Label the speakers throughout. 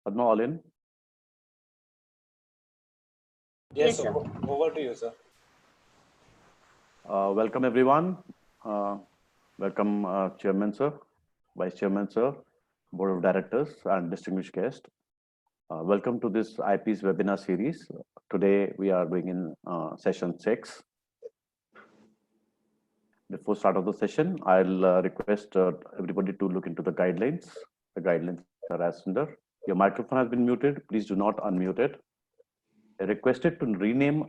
Speaker 1: Padma, all in?
Speaker 2: Yes,
Speaker 3: Yes, sir.
Speaker 2: over to you, sir.
Speaker 1: Welcome everyone. Welcome Chairman sir, Vice Chairman sir, Board of Directors and distinguished guest. Welcome to this IAAPI's webinar series. Today we are doing in session 6. Before start of the session, I'll request everybody to look into the guidelines. The guidelines are as under. Your microphone has been muted. Please do not unmute it. Requested to rename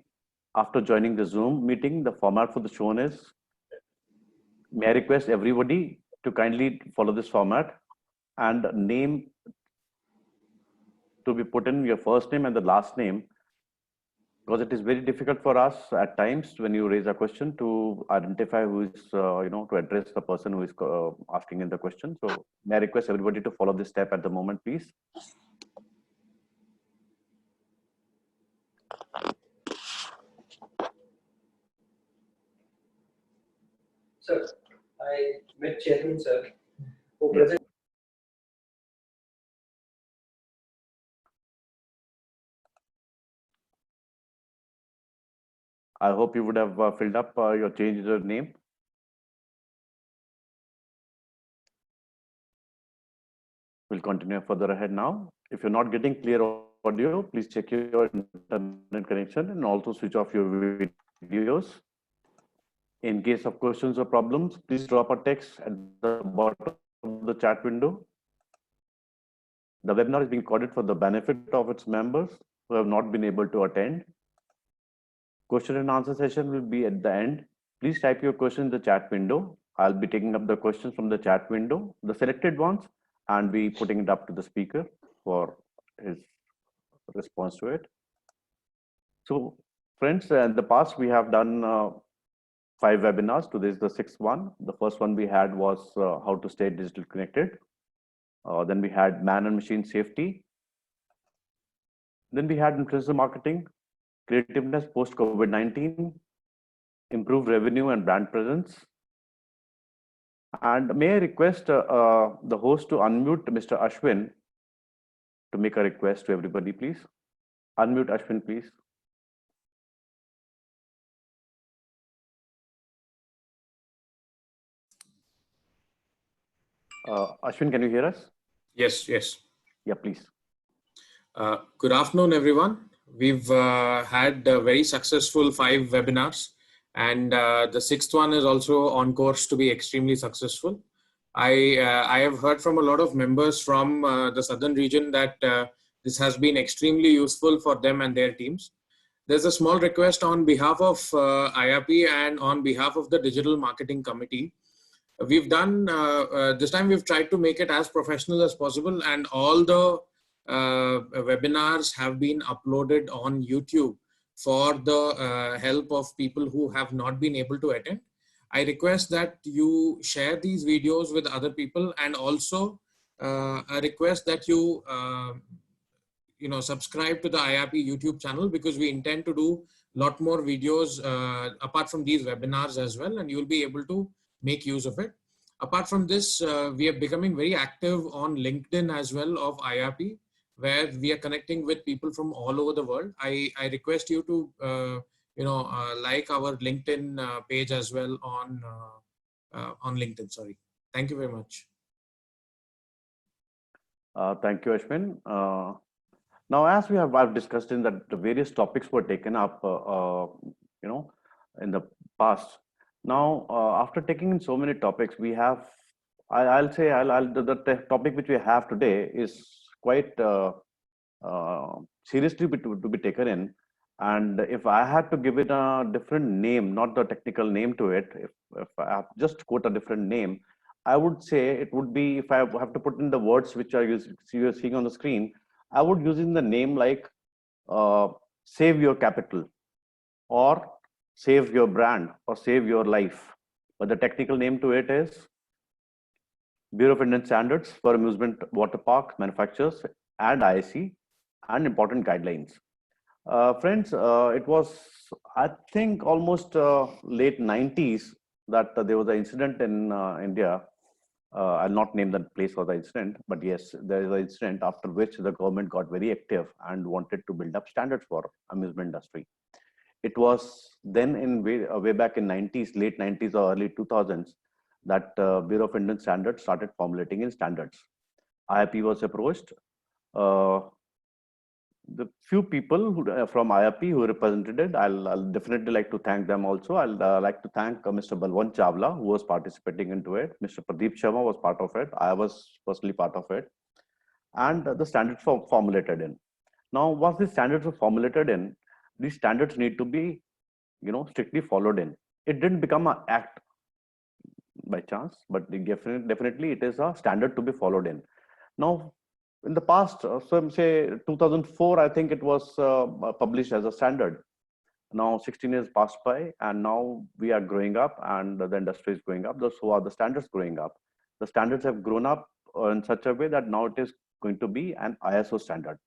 Speaker 1: after joining the Zoom meeting. The format for the shown is, may I request everybody to kindly follow this format and name to be put in your first name and the last name, because it is very difficult for us at times when you raise a question to identify who is, to address the person who is asking in the question. So may I request everybody to follow this step at the moment, please.
Speaker 4: Sir, I met Chairman sir, who
Speaker 1: Yes.
Speaker 4: present.
Speaker 1: I hope you would have filled up your change your name. We'll continue further ahead now. If you're not getting clear audio, please check your internet connection and also switch off your videos. In case of questions or problems, please drop a text at the bottom of the chat window. The webinar is being recorded for the benefit of its members who have not been able to attend. Question and answer session will be at the end. Please type your question in the chat window. I'll be taking up the questions from the chat window, the selected ones, and be putting it up to the speaker for his response to it. So friends, in the past we have done 5 webinars. Today is the 6th one. The first one we had was how to stay digital connected. Then we had man and machine safety. Then we had influencer marketing, creativeness post COVID-19, improve revenue and brand presence. And may I request the host to unmute Mr. Ashwin to make a request to everybody, please. Unmute Ashwin, please. Ashwin, can you hear us?
Speaker 3: Yes.
Speaker 1: Yeah, please.
Speaker 3: Good afternoon, everyone. We've had very successful 5 webinars, and the 6th one is also on course to be extremely successful. I have heard from a lot of members from the southern region that this has been extremely useful for them and their teams. There's a small request on behalf of IAAPI and on behalf of the Digital Marketing Committee. We've done, this time we've tried to make it as professional as possible, and all the webinars have been uploaded on YouTube for the help of people who have not been able to attend. I request that you share these videos with other people, and also I request that you subscribe to the IAAPI YouTube channel, because we intend to do a lot more videos apart from these webinars as well, and you'll be able to make use of it. Apart from this, we are becoming very active on LinkedIn as well of IAAPI, where we are connecting with people from all over the world. I request you to like our LinkedIn page as well on LinkedIn. Sorry. Thank you very much.
Speaker 1: Thank you, Ashwin. Now, as we have discussed in that the various topics were taken up, in the past. Now, after taking in so many topics, we have, the topic which we have today is quite seriously to be taken in. And if I had to give it a different name, not the technical name to it, if I have just quote a different name, I would say it would be, if I have to put in the words which are you're seeing on the screen, I would using the name like save your capital, or save your brand, or save your life. But the technical name to it is Bureau of Indian Standards for Amusement Water Park Manufacturers and IAC, and important guidelines. Friends, it was, I think, almost late 90s that there was an incident in India I'll not name the place for the incident, but yes, there is an incident after which the government got very active and wanted to build up standards for amusement industry. It was then in way back in 90s, late 90s or early 2000s, that Bureau of Indian Standards started formulating in standards. IAAPI was approached. The few people who, from IAAPI who represented it, I'll definitely like to thank them also. I'll like to thank Mr. Balwant Chawla, who was participating into it. Mr. Pradeep Sharma was part of it. I was personally part of it. And the standards were formulated in. Now, once the standards were formulated in, these standards need to be, strictly followed in. It didn't become an act by chance, but definitely it is a standard to be followed in. Now, in the past, so say 2004, I think it was published as a standard. Now 16 years passed by, and now we are growing up, and the industry is growing up. So are the standards growing up. The standards have grown up in such a way that now it is going to be an ISO standard.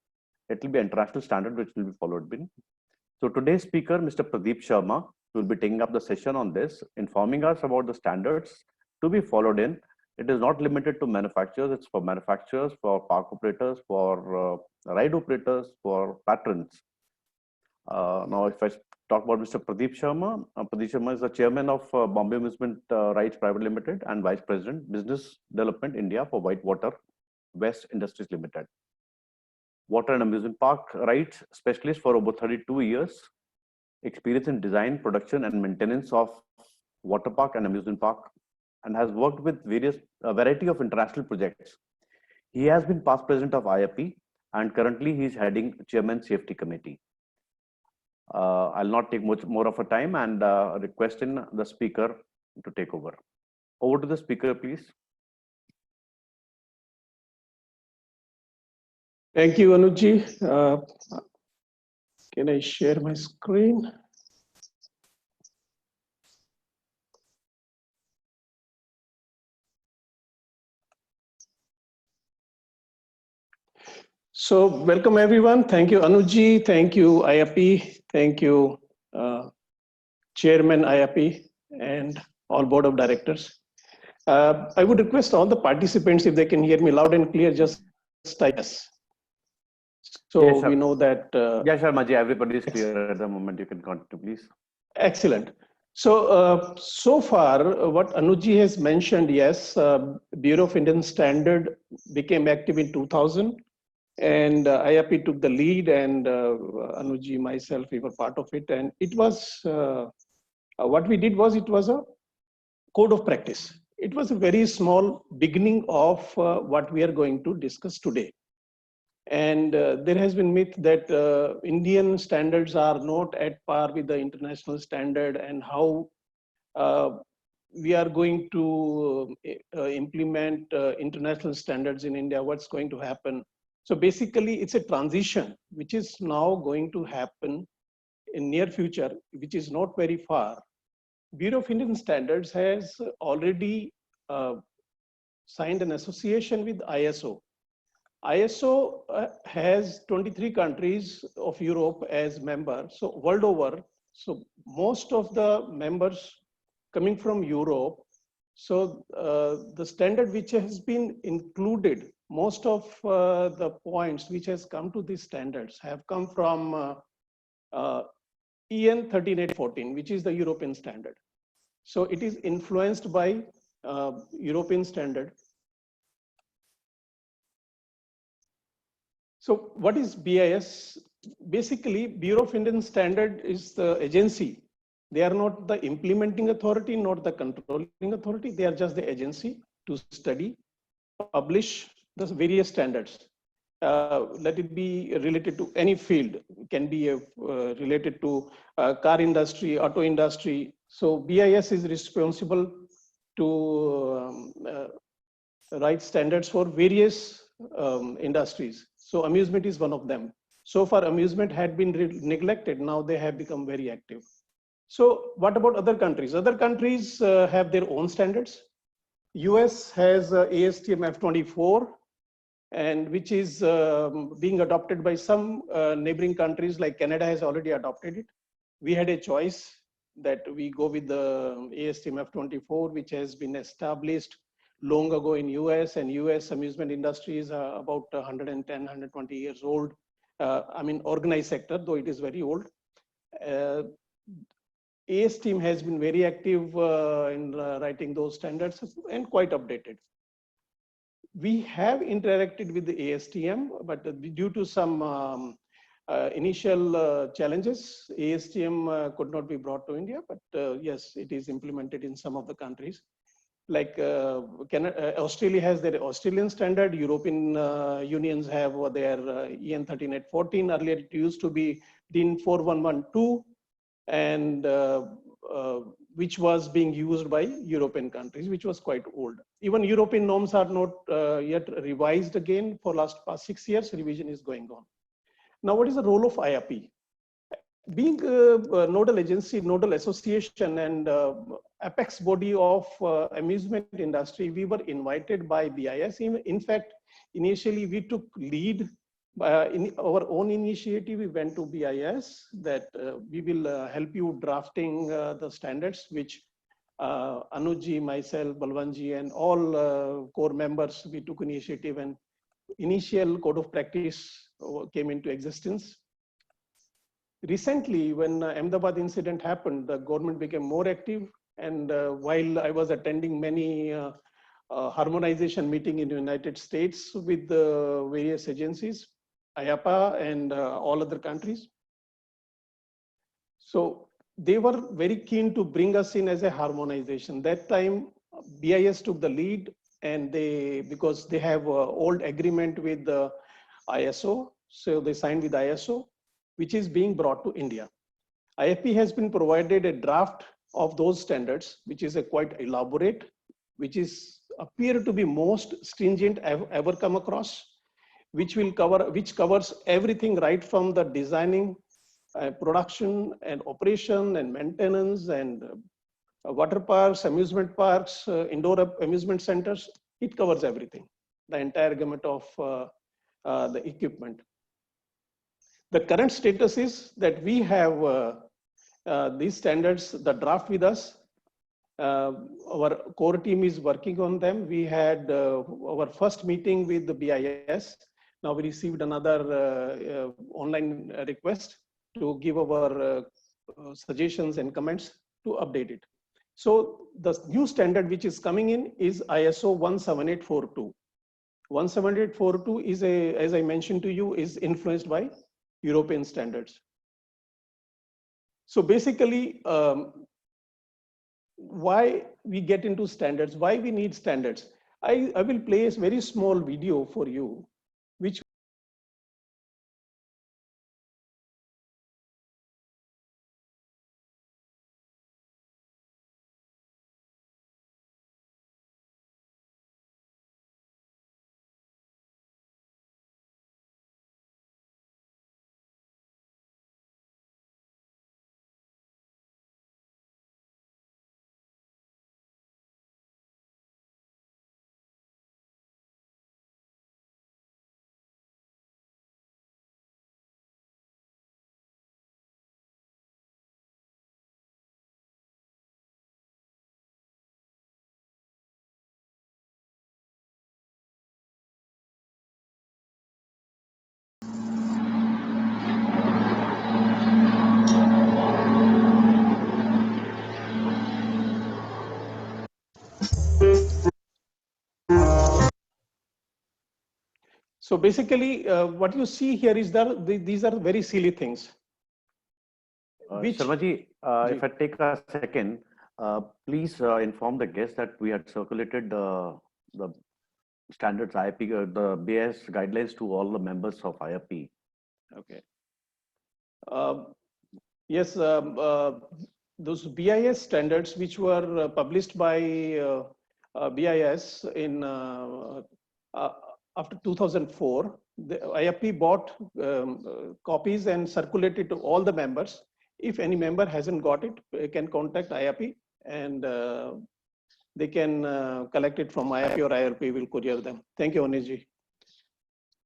Speaker 1: It will be an international standard which will be followed in. So today's speaker, Mr. Pradeep Sharma, will be taking up the session on this, informing us about the standards to be followed in. It is not limited to manufacturers, it's for manufacturers, for park operators, for ride operators, for patrons. Now, if I talk about Mr. Pradeep Sharma is the chairman of Bombay Amusement Rights Private Limited and Vice President, Business Development India for Whitewater West Industries Limited. Water and amusement park rights specialist for over 32 years, experience in design, production, and maintenance of water park and amusement park, and has worked with a variety of international projects. He has been past president of IAAPI, and currently he is heading Chairman Safety Committee. I'll not take much more of a time and request in the speaker to take over. Over to the speaker, please.
Speaker 5: Thank you, Anuji. Can I share my screen? So welcome everyone. Thank you, Anuji. Thank you, IAAPI. Thank you, Chairman IAAPI and all board of directors. I would request all the participants, if they can hear me loud and clear, just type yes. So
Speaker 1: yes,
Speaker 5: we know that.
Speaker 1: Yeah, Sharma ji, everybody is clear at the moment. You can continue, please.
Speaker 5: Excellent. So, so far, what Anuji has mentioned, yes, Bureau of Indian Standard became active in 2000, and IAAPI took the lead, and Anuji, myself, we were part of it. And it was, what we did was, it was a code of practice. It was a very small beginning of what we are going to discuss today. And there has been myth that Indian standards are not at par with the international standard, and how we are going to implement international standards in India, what's going to happen. So basically, it's a transition which is now going to happen in near future, which is not very far. Bureau of Indian Standards has already signed an association with ISO. ISO has 23 countries of Europe as members, so world over. So most of the members coming from Europe. So the standard which has been included, most of the points which has come to these standards have come from EN 13814, which is the European standard. So it is influenced by European standard. So what is BIS? Basically, Bureau of Indian Standard is the agency. They are not the implementing authority, not the controlling authority. They are just the agency to study, publish the various standards. Let it be related to any field. It can be related to car industry, auto industry. So BIS is responsible to write standards for various industries. So amusement is one of them. So far, amusement had been neglected. Now they have become very active. So what about other countries? Other countries have their own standards. US has ASTM F24, and which is being adopted by some neighboring countries, like Canada has already adopted it. We had a choice that we go with the ASTM F24, which has been established long ago in US, and US amusement industry is about 110, 120 years old. I mean, organized sector, though it is very old. AS team has been very active in writing those standards and quite updated. We have interacted with the ASTM, but due to some initial challenges, ASTM could not be brought to India, but yes, it is implemented in some of the countries. Like Australia has their Australian standard, European unions have their EN 13814. Earlier it used to be DIN 4112, and which was being used by European countries, which was quite old. Even European norms are not yet revised again for past 6 years. Revision is going on. Now, what is the role of IAAPI? Being a nodal agency, nodal association, and apex body of amusement industry, we were invited by BIS. In fact, initially we took lead in our own initiative. We went to BIS that we will help you drafting the standards, which Anuji, myself, Balwanji, and all core members, we took initiative, and initial code of practice came into existence. Recently, when Ahmedabad incident happened, the government became more active. And while I was attending many harmonization meeting in the United States with the various agencies, IAAPA and all other countries. So they were very keen to bring us in as a harmonization. That time, BIS took the lead, and because they have an old agreement with the ISO, so they signed with ISO, which is being brought to India. IAAPI has been provided a draft of those standards, which is a quite elaborate, which appear to be most stringent I've ever come across, which covers everything right from the designing, production and operation and maintenance and water parks, amusement parks, indoor amusement centers. It covers everything, the entire gamut of the equipment. The current status is that we have these standards, the draft with us. Our core team is working on them. We had our first meeting with the BIS. Now we received another online request to give our suggestions and comments to update it. So the new standard which is coming in is ISO 17842. 17842 is as I mentioned to you, is influenced by European standards. So basically, why we get into standards, why we need standards. I will play a very small video for you, which so basically, what you see here is that these are very silly things.
Speaker 1: Sharmaji, if I take a second, please inform the guests that we had circulated the standards IAAPI, the BIS guidelines to all the members of IAAPI.
Speaker 5: Okay. Yes, those BIS standards which were published by BIS in after 2004, the IAAPI bought copies and circulated to all the members. If any member hasn't got it, they can contact IAAPI and they can collect it from IAAPI, or IAAPI will courier them. Thank you, Aniji.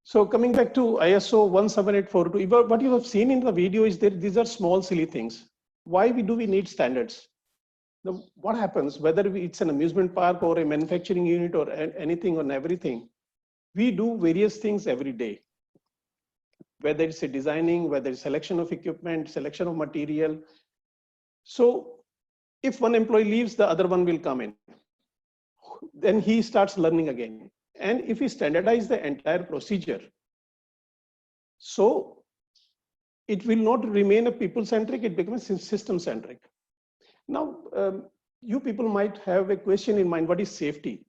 Speaker 5: So coming back to ISO 17842, what you have seen in the video is that these are small silly things. Why do we need standards? What happens, whether it's an amusement park or a manufacturing unit or anything on everything, we do various things every day. Whether it's a designing, whether it's selection of equipment, selection of material. So if one employee leaves, the other one will come in. Then he starts learning again. And if we standardize the entire procedure, so it will not remain a people-centric, it becomes system-centric. Now, you people might have a question in mind, what is safety?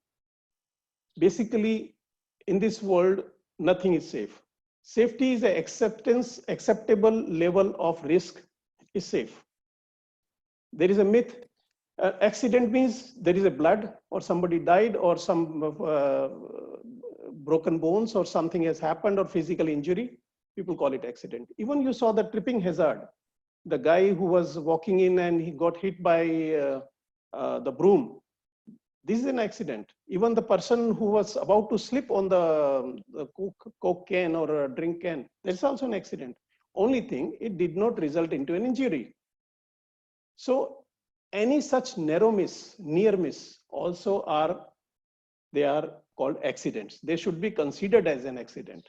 Speaker 5: Basically, in this world, nothing is safe. Safety is an acceptable level of risk is safe. There is a myth. Accident means there is a blood or somebody died or some broken bones or something has happened or physical injury. People call it accident. Even you saw the tripping hazard. The guy who was walking in and he got hit by the broom. This is an accident. Even the person who was about to slip on the Coke can or a drink can, that's also an accident. Only thing, it did not result into an injury. So any such narrow miss, near miss also they are called accidents. They should be considered as an accident.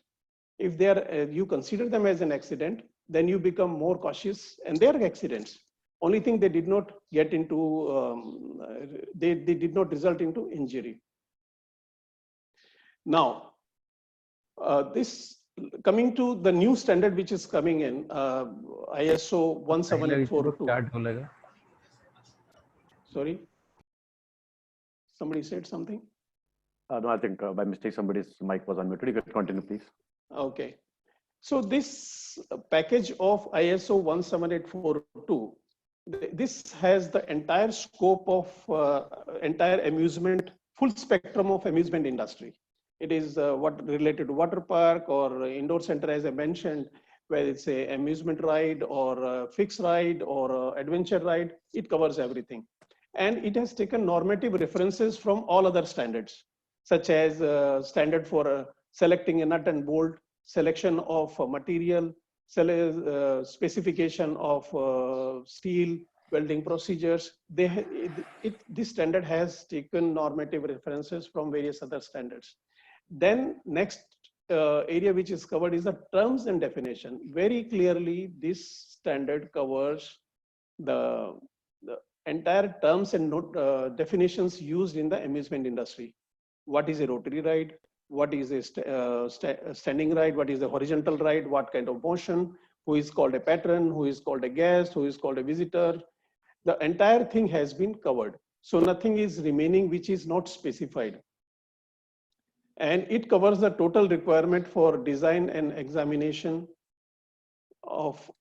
Speaker 5: If they are, you consider them as an accident, then you become more cautious and they are accidents. Only thing they did not get into, they did not result into injury. Now, this coming to the new standard which is coming in, ISO 17842. Sorry, somebody said something?
Speaker 1: No, I think by mistake somebody's mic was unmuted. You can continue, please.
Speaker 5: Okay. So this package of ISO 17842, this has the entire scope of entire amusement, full spectrum of amusement industry. It is what related to water park or indoor center, as I mentioned, whether it's a amusement ride or a fixed ride or adventure ride, it covers everything. And it has taken normative references from all other standards, such as standard for selecting a nut and bolt, selection of material, specification of steel, welding procedures. This standard has taken normative references from various other standards. Then next area which is covered is the terms and definition. Very clearly, this standard covers the entire terms and definitions used in the amusement industry. What is a rotary ride? What is a standing ride? What is a horizontal ride? What kind of motion? Who is called a patron? Who is called a guest? Who is called a visitor? The entire thing has been covered. So nothing is remaining which is not specified. And it covers the total requirement for design and examination of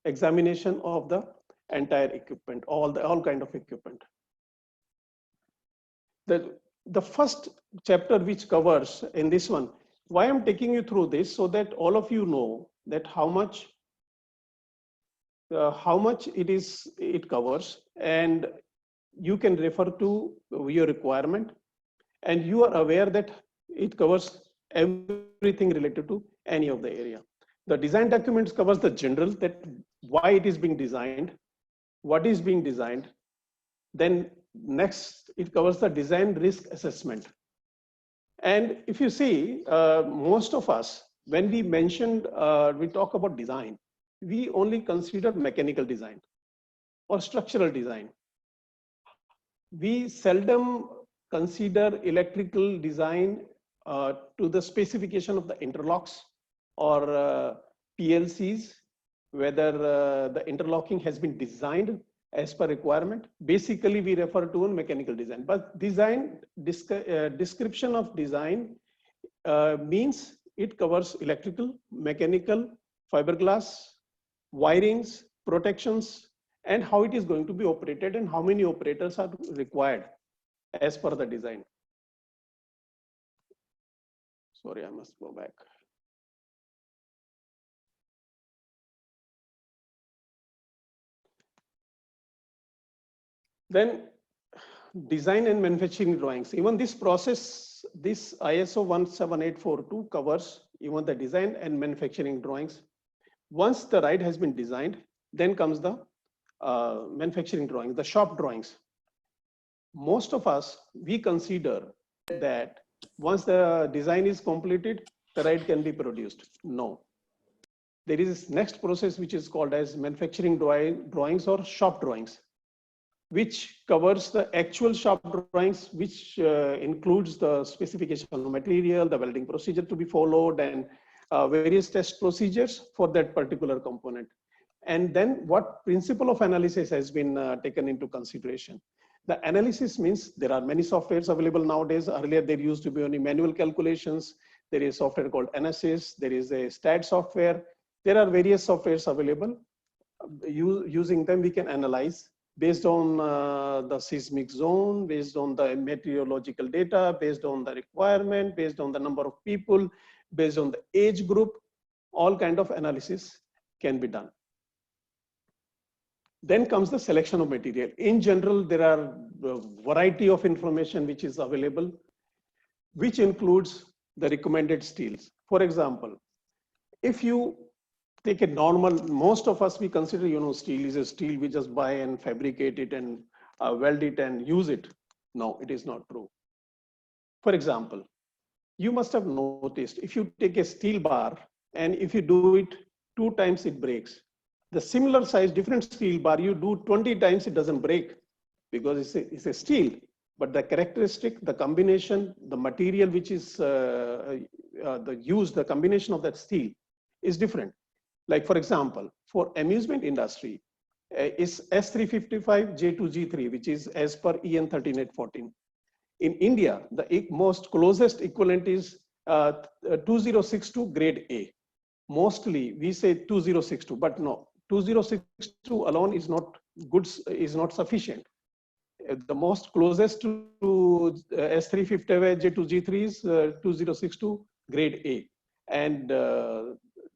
Speaker 5: the entire equipment, all kind of equipment. The first chapter which covers in this one, why I'm taking you through this, so that all of you know that how much it covers, and you can refer to your requirement, and you are aware that it covers everything related to any of the area. The design documents covers the general, that why it is being designed, what is being designed. Then next, it covers the design risk assessment. And if you see, most of us, when we talk about design, we only consider mechanical design or structural design. We seldom consider electrical design to the specification of the interlocks or PLCs, whether the interlocking has been designed as per requirement. Basically, we refer to a mechanical design. But description of design means it covers electrical, mechanical, fiberglass, wirings, protections, and how it is going to be operated and how many operators are required as per the design. Sorry, I must go back. Then design and manufacturing drawings. Even this process, this ISO 17842 covers even the design and manufacturing drawings. Once the ride has been designed, then comes the manufacturing drawings, the shop drawings. Most of us, we consider that once the design is completed, the ride can be produced. No. There is next process which is called as manufacturing drawings or shop drawings, which covers the actual shop drawings, which includes the specification of material, the welding procedure to be followed, and various test procedures for that particular component. And then what principle of analysis has been taken into consideration? The analysis means there are many softwares available nowadays. Earlier, there used to be only manual calculations. There is software called ANASYS. There is a STAT software. There are various softwares available. Using them, we can analyze based on the seismic zone, based on the meteorological data, based on the requirement, based on the number of people, based on the age group. All kind of analysis can be done. Then comes the selection of material. In general, there are a variety of information which is available, which includes the recommended steels. For example, if you take a normal, most of us, we consider, steel is a steel, we just buy and fabricate it and weld it and use it. No, it is not true. For example, you must have noticed, if you take a steel bar and if you do it 2 times, it breaks. The similar size, different steel bar, you do 20 times, it doesn't break because it's a steel. But the characteristic, the combination, the material which is the combination of that steel is different. Like for example, for amusement industry, is S355J2G3, which is as per EN 13814. In India, the most closest equivalent is 2062 grade A. Mostly we say 2062, but no, 2062 alone is not good, is not sufficient. The most closest to S355J2G3 is 2062 grade A, and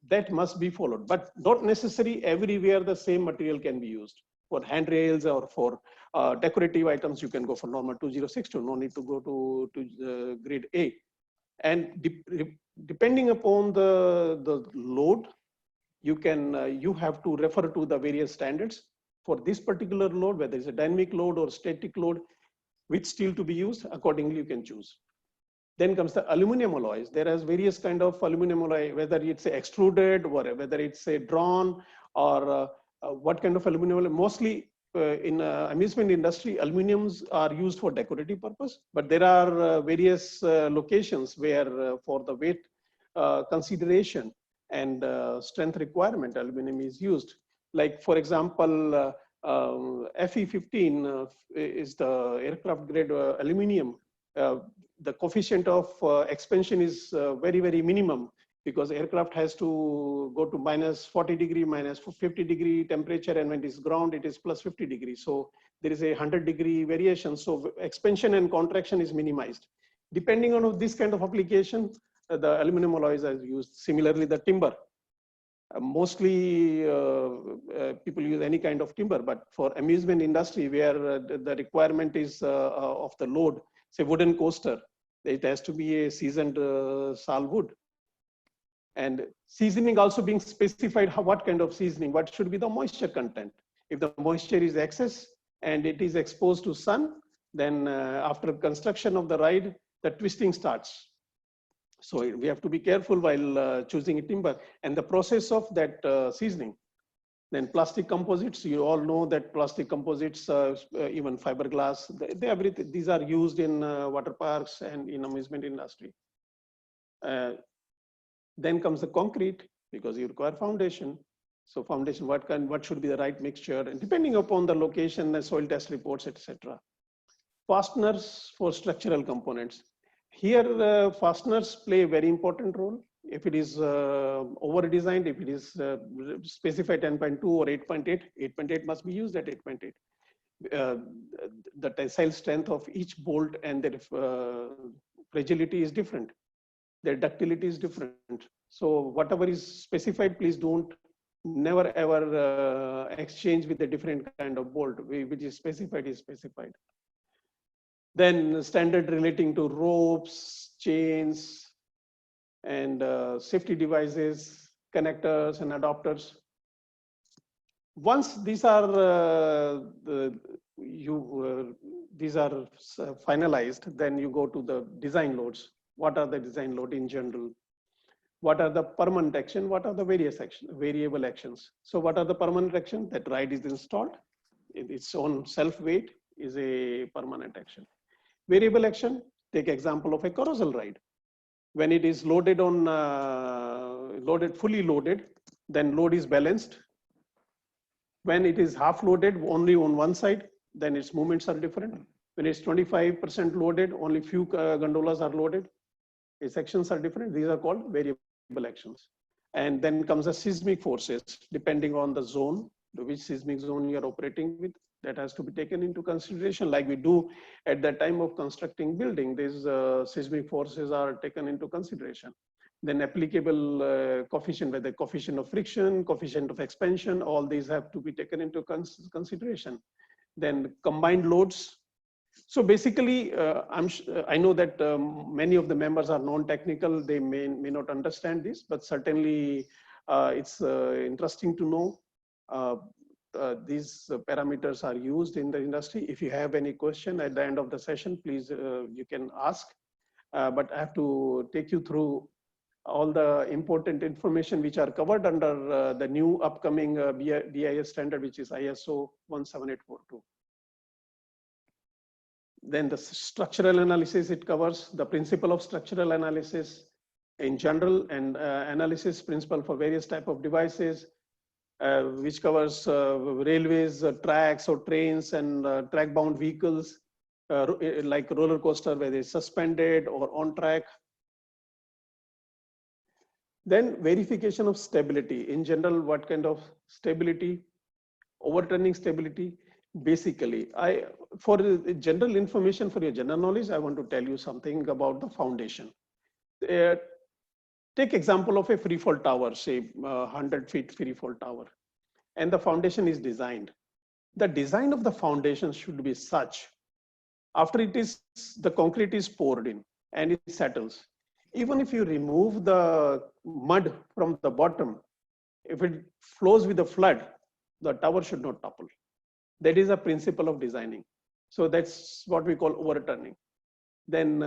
Speaker 5: that must be followed. But not necessarily everywhere the same material can be used. For handrails or for decorative items, you can go for normal 2062. No need to go to grade A. And depending upon the load, you have to refer to the various standards for this particular load, whether it's a dynamic load or static load, which steel to be used. Accordingly, you can choose. Then comes the aluminum alloys. There is various kind of aluminum alloy, whether it's extruded or whether it's a drawn or what kind of aluminum alloy. Mostly in amusement industry, aluminums are used for decorative purpose, but there are various locations where for the weight consideration and strength requirement, aluminum is used. Like for example, FE15 is the aircraft grade aluminum. The coefficient of expansion is very, very minimum, because aircraft has to go to minus 40 degree, minus 50 degree temperature, and when it is ground, it is plus 50 degrees. So there is a 100 degree variation. So expansion and contraction is minimized. Depending on this kind of application, the aluminum alloys are used. Similarly, the timber. Mostly people use any kind of timber, but for amusement industry, where the requirement is of the load, say wooden coaster, it has to be a seasoned sal wood. And seasoning also being specified, what kind of seasoning, what should be the moisture content. If the moisture is excess and it is exposed to sun, then after construction of the ride, the twisting starts. So we have to be careful while choosing a timber and the process of that seasoning. Then plastic composites, you all know that plastic composites, even fiberglass, everything, these are used in water parks and in amusement industry. Then comes the concrete, because you require foundation. So foundation, what should be the right mixture, and depending upon the location, the soil test reports, etc. Fasteners for structural components. Here, fasteners play a very important role. If it is over-designed, if it is specified 10.2 or 8.8, 8.8 must be used at 8.8. The tensile strength of each bolt and their fragility is different. Their ductility is different. So whatever is specified, please don't never ever exchange with a different kind of bolt. Which is specified is specified. Then standard relating to ropes, chains, and safety devices, connectors and adapters. Once these are these are finalized, then you go to the design loads. What are the design load in general? What are the permanent action? What are the variable actions? So what are the permanent action? That ride is installed. Its own self weight is a permanent action. Variable action, take example of a carousel ride. When it is loaded on, fully loaded, then load is balanced. When it is half loaded, only on one side, then its movements are different. When it's 25% loaded, only few gondolas are loaded. Its actions are different. These are called variable actions. And then comes the seismic forces, depending on the zone, which seismic zone you're operating with, that has to be taken into consideration, like we do at the time of constructing building. These seismic forces are taken into consideration. Then applicable coefficient, whether coefficient of friction, coefficient of expansion, all these have to be taken into consideration. Then combined loads. So basically, I know that many of the members are non-technical. They may not understand this, but certainly it's interesting to know. These parameters are used in the industry. If you have any question at the end of the session, please, you can ask. But I have to take you through all the important information which are covered under the new upcoming BIS standard, which is ISO 17842. Then the structural analysis, it covers the principle of structural analysis in general, and analysis principle for various type of devices, which covers railways, tracks or trains, and track bound vehicles, like roller coaster, whether it's suspended or on track. Then verification of stability. In general, what kind of stability? Overturning stability. Basically, for general information, for your general knowledge, I want to tell you something about the foundation. Take example of a freefall tower, say 100 feet freefall tower, and the foundation is designed. The design of the foundation should be such, after the concrete is poured in and it settles, even if you remove the mud from the bottom, if it flows with the flood, the tower should not topple. That is a principle of designing. So that's what we call overturning. Then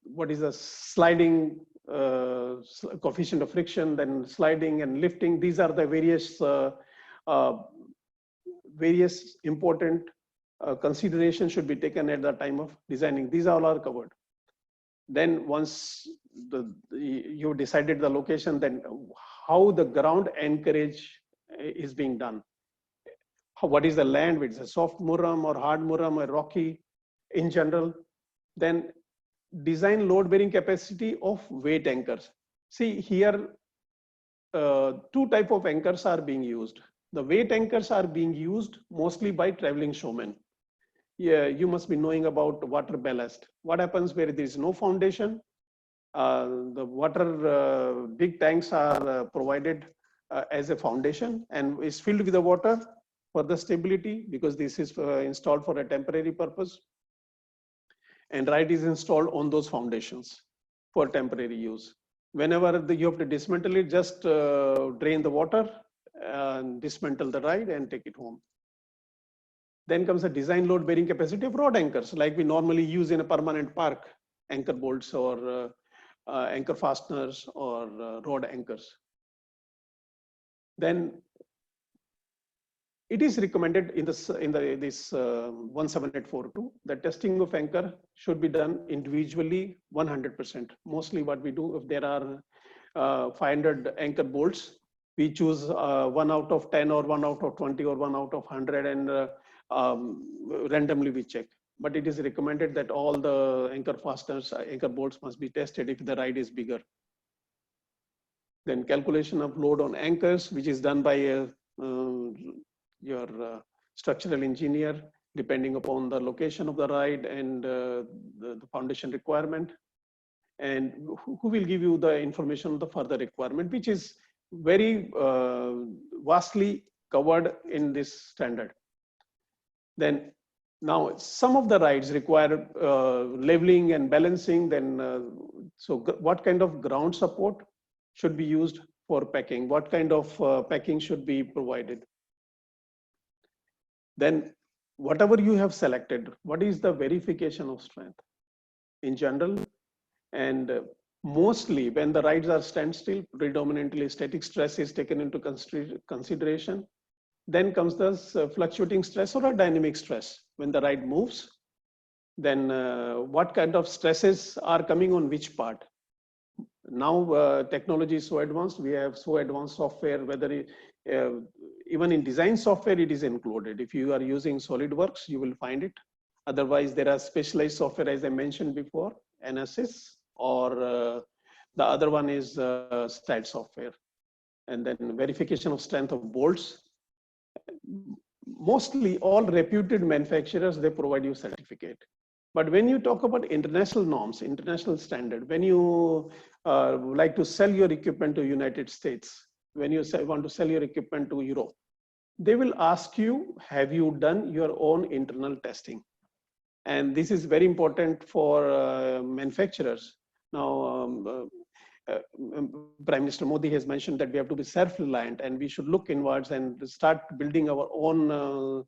Speaker 5: what is a sliding coefficient of friction, then sliding and lifting. These are the various important considerations should be taken at the time of designing. These all are covered. Then once you decided the location, then how the ground anchorage is being done. What is the land, which is a soft muram or hard muram or rocky in general. Then design load bearing capacity of weight anchors. See here, two type of anchors are being used. The weight anchors are being used mostly by traveling showmen. Yeah, you must be knowing about water ballast. What happens where there is no foundation? The water, big tanks are provided as a foundation and is filled with the water for the stability, because this is installed for a temporary purpose. And ride is installed on those foundations for temporary use. Whenever you have to dismantle it, just drain the water and dismantle the ride and take it home. Then comes the design load bearing capacity of rod anchors, like we normally use in a permanent park, anchor bolts or anchor fasteners or rod anchors. Then it is recommended in this 17842 that testing of anchor should be done individually 100%. Mostly what we do, if there are 500 anchor bolts, we choose 1 out of 10 or 1 out of 20 or 1 out of 100 and randomly we check. But it is recommended that all the anchor fasteners, anchor bolts must be tested if the ride is bigger. Then calculation of load on anchors, which is done by your structural engineer, depending upon the location of the ride and the foundation requirement. And who will give you the information on the further requirement, which is very vastly covered in this standard. Then now some of the rides require leveling and balancing. Then so what kind of ground support should be used for packing? What kind of packing should be provided? Then whatever you have selected, what is the verification of strength in general? And mostly when the rides are standstill, predominantly static stress is taken into consideration. Then comes the fluctuating stress or a dynamic stress. When the ride moves, then what kind of stresses are coming on which part? Now technology is so advanced, we have so advanced software, whether even in design software it is included. If you are using SolidWorks, you will find it. Otherwise, there are specialized software, as I mentioned before, NSS, or the other one is STAT software. And then verification of strength of bolts. Mostly all reputed manufacturers, they provide you certificate. But when you talk about international norms, international standard, when you like to sell your equipment to United States, when you want to sell your equipment to Europe, they will ask you, have you done your own internal testing? And this is very important for manufacturers. Now, Prime Minister Modi has mentioned that we have to be self-reliant and we should look inwards and start building our own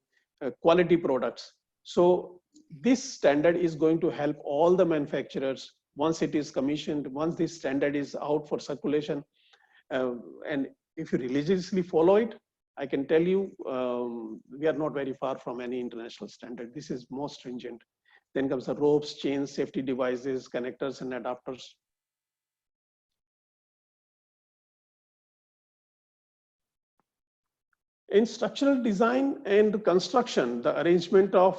Speaker 5: quality products. So this standard is going to help all the manufacturers once it is commissioned, once this standard is out for circulation. And if you religiously follow it, I can tell you, we are not very far from any international standard. This is more stringent. Then comes the ropes, chains, safety devices, connectors and adapters. In structural design and construction, the arrangement of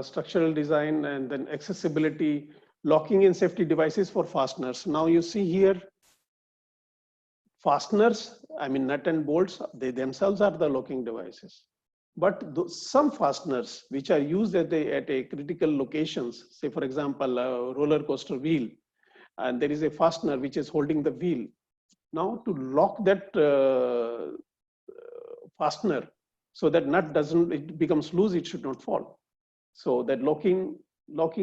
Speaker 5: structural design and then accessibility, locking and safety devices for fasteners. Now you see here, fasteners, I mean nut and bolts, they themselves are the locking devices. But some fasteners which are used at a critical locations, say for example, a roller coaster wheel, and there is a fastener which is holding the wheel. Now to lock that fastener so that nut doesn't, it becomes loose, it should not fall. So that locking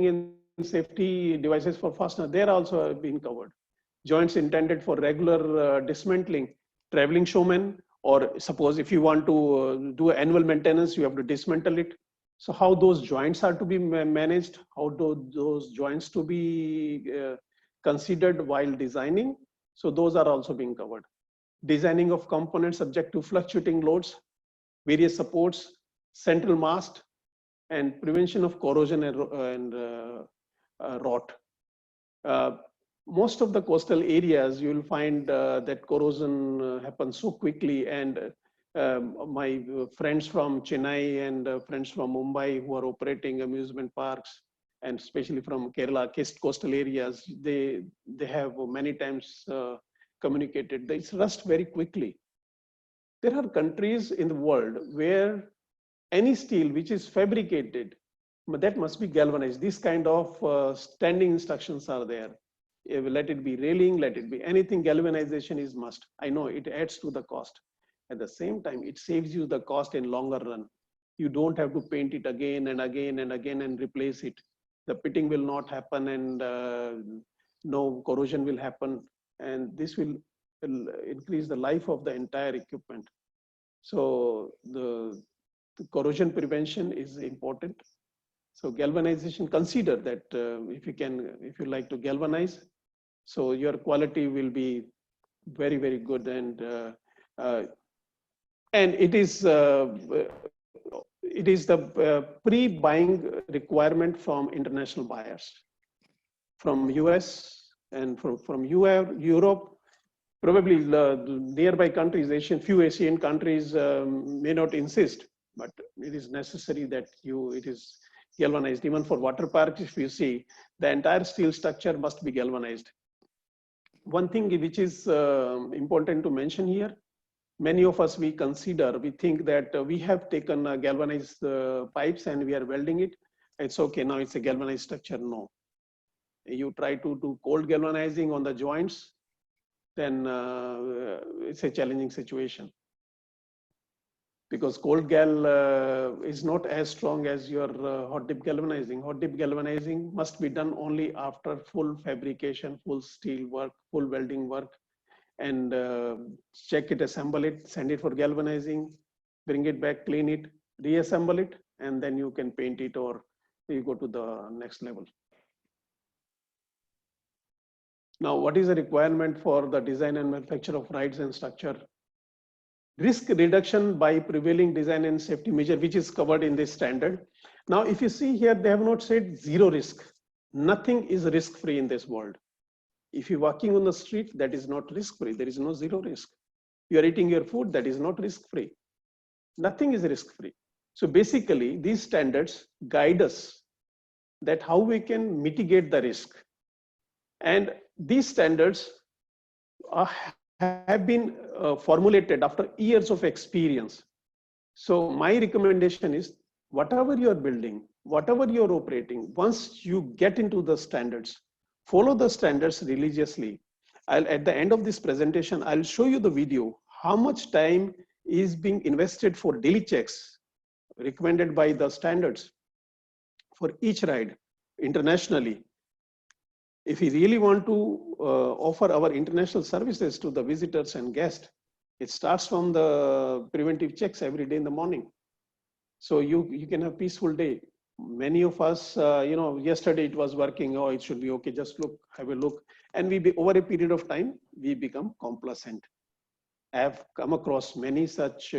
Speaker 5: and safety devices for fastener, they're also being covered. Joints intended for regular dismantling, traveling showmen, or suppose if you want to do annual maintenance, you have to dismantle it. So how those joints are to be managed, how do those joints to be considered while designing. So those are also being covered. Designing of components subject to fluctuating loads, various supports, central mast, and prevention of corrosion and rot. Most of the coastal areas, you will find that corrosion happens so quickly. And my friends from Chennai and friends from Mumbai who are operating amusement parks, and especially from Kerala, coastal areas, they have many times communicated, it's rust very quickly. There are countries in the world where any steel which is fabricated, that must be galvanized. This kind of standing instructions are there. Let it be railing, let it be anything, galvanization is must. I know it adds to the cost. At the same time, it saves you the cost in longer run. You don't have to paint it again and again and again and replace it. The pitting will not happen and no corrosion will happen. And this will increase the life of the entire equipment. So the corrosion prevention is important. So galvanization, consider that if you like to galvanize, so your quality will be very, very good. And it is the pre-buying requirement from international buyers, from US and from Europe. Probably the nearby countries, few Asian countries may not insist, but it is necessary that it is galvanized. Even for water parks, if you see, the entire steel structure must be galvanized. One thing which is important to mention here, many of us, we think that we have taken galvanized pipes and we are welding it. It's okay, now it's a galvanized structure. No. You try to do cold galvanizing on the joints, then it's a challenging situation. Because cold gal is not as strong as your hot dip galvanizing. Hot dip galvanizing must be done only after full fabrication, full steel work, full welding work, and check it, assemble it, send it for galvanizing, bring it back, clean it. reassemble it, and then you can paint it or you go to the next level. Now, what is the requirement for the design and manufacture of rides and structure? Risk reduction by prevailing design and safety measure, which is covered in this standard. Now, if you see here, they have not said zero risk. Nothing is risk-free in this world. If you're walking on the street, that is not risk-free. There is no zero risk. You are eating your food, that is not risk-free. Nothing is risk-free. So basically, these standards guide us that how we can mitigate the risk. And these standards have been formulated after years of experience. So my recommendation is whatever you're building, whatever you're operating, once you get into the standards, follow the standards religiously. At the end of this presentation, I'll show you the video, how much time is being invested for daily checks recommended by the standards for each ride internationally. If we really want to offer our international services to the visitors and guests, it starts from the preventive checks every day in the morning. So you can have a peaceful day. Many of us, yesterday it was working, oh, it should be okay, just look, have a look. And over a period of time, we become complacent. I have come across many such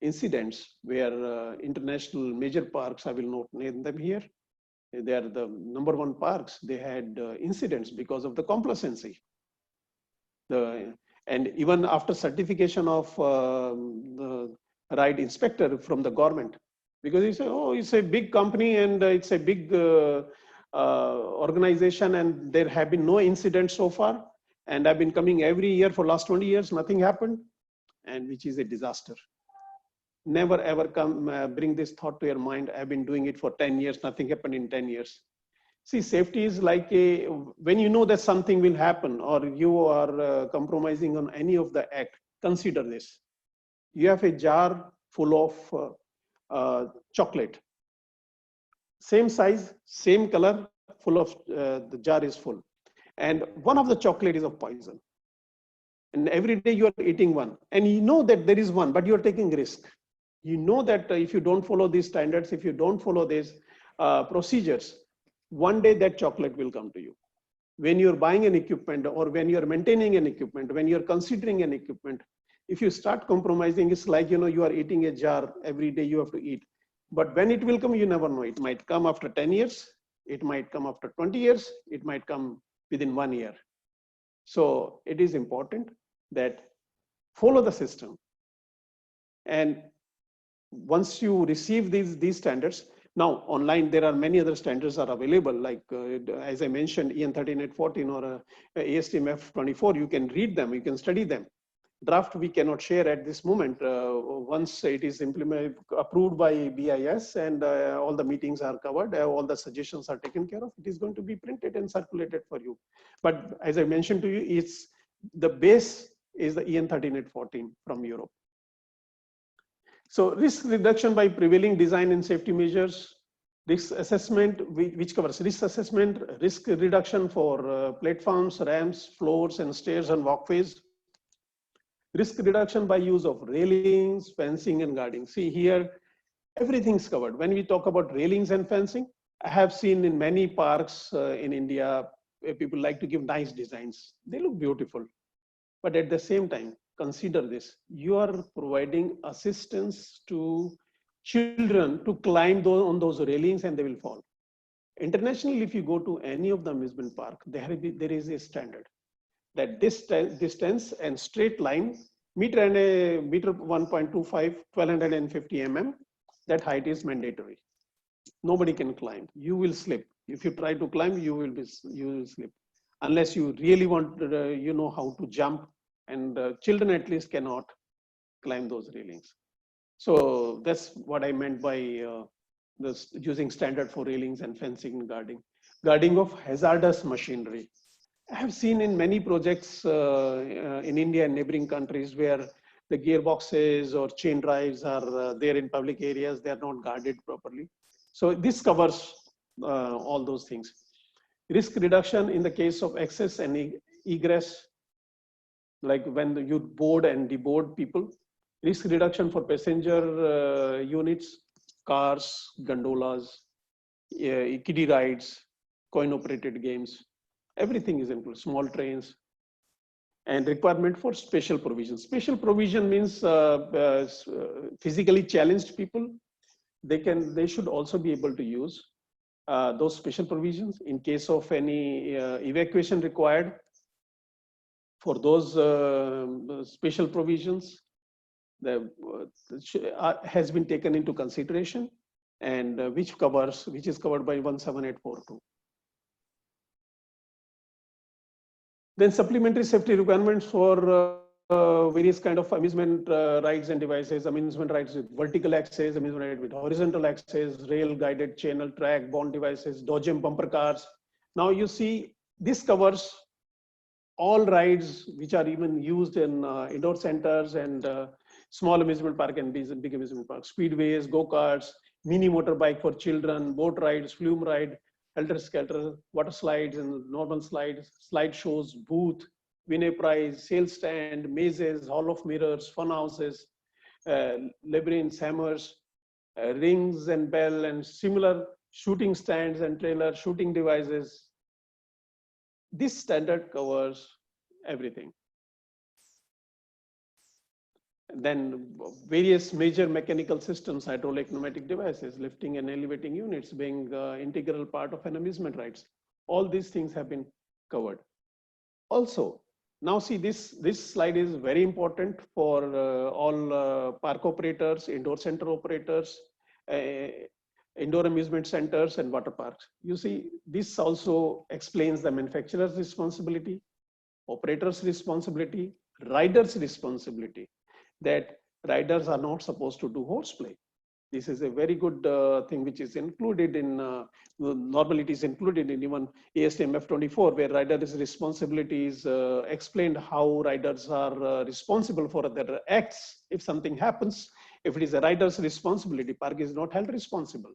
Speaker 5: incidents where international major parks, I will not name them here, they are the #1 parks, they had incidents because of the complacency. And even after certification of the ride inspector from the government, because he said, oh, it's a big company and it's a big organization and there have been no incidents so far. And I've been coming every year for last 20 years, nothing happened, and which is a disaster. Never ever bring this thought to your mind. I've been doing it for 10 years, nothing happened in 10 years. See, safety is like when you know that something will happen or you are compromising on any of the act, consider this. You have a jar full of chocolate. Same size, same color, full of, the jar is full. And one of the chocolate is of poison. And every day you are eating one. And you know that there is one, but you are taking risk. You know that if you don't follow these standards, if you don't follow these procedures, one day that chocolate will come to you. When you're buying an equipment or when you're maintaining an equipment, when you're considering an equipment, if you start compromising, it's like, you are eating a jar every day you have to eat. But when it will come, you never know. It might come after 10 years. It might come after 20 years. It might come within 1 year. So it is important that follow the system. And once you receive these standards, now online, there are many other standards are available. Like as I mentioned, EN 13814 or ASTM F24, you can read them, you can study them. Draft we cannot share at this moment. Once it is implemented, approved by BIS and all the meetings are covered, all the suggestions are taken care of, it is going to be printed and circulated for you. But as I mentioned to you, it's the base is the EN 13814 from Europe. So risk reduction by prevailing design and safety measures, risk assessment, which covers risk assessment, risk reduction for platforms, ramps, floors, and stairs and walkways. Risk reduction by use of railings, fencing, and guarding. See here, everything's covered. When we talk about railings and fencing, I have seen in many parks in India, where people like to give nice designs. They look beautiful. But at the same time, consider this. You are providing assistance to children to climb on those railings and they will fall. Internationally, if you go to any of the amusement park, there is a standard that this distance and straight line, meter 1.25, 1250 mm, that height is mandatory. Nobody can climb. You will slip. If you try to climb, you will slip. Unless you really want, you know how to jump, and children at least cannot climb those railings. So that's what I meant by this using standard for railings and fencing and guarding. Guarding of hazardous machinery. I have seen in many projects in India and neighboring countries where the gearboxes or chain drives are there in public areas, they are not guarded properly. So this covers all those things. Risk reduction in the case of access and egress, like when you board and deboard people. Risk reduction for passenger units, cars, gondolas, kiddie rides, coin-operated games. Everything is included, small trains. And requirement for special provision. Special provision means physically challenged people. They should also be able to use those special provisions in case of any evacuation required. For those special provisions, has been taken into consideration, and which is covered by 17842. Then supplementary safety requirements for various kind of amusement rides and devices, amusement rides with vertical access, amusement ride with horizontal access, rail guided channel track, bond devices, dodgem bumper cars. Now you see this covers all rides which are even used in indoor centers and small amusement park and big amusement parks, speedways, go-karts, mini motorbike for children, boat rides, flume ride, helter-skelter, water slides and normal slides, slide shows, booth, win a prize, sales stand, mazes, hall of mirrors, fun houses, labyrinths, hammers, rings and bell and similar shooting stands and trailer, shooting devices. This standard covers everything. Then various major mechanical systems, hydraulic, pneumatic devices, lifting and elevating units being integral part of an amusement rides. All these things have been covered. Also, now see this slide is very important for all park operators, indoor center operators, indoor amusement centers and water parks. You see, this also explains the manufacturer's responsibility, operator's responsibility, rider's responsibility, that riders are not supposed to do horseplay. This is a very good thing which is included in, normally it is included in even ASTM F24, where riders' responsibility is explained how riders are responsible for their acts. If something happens, if it is a rider's responsibility, park is not held responsible.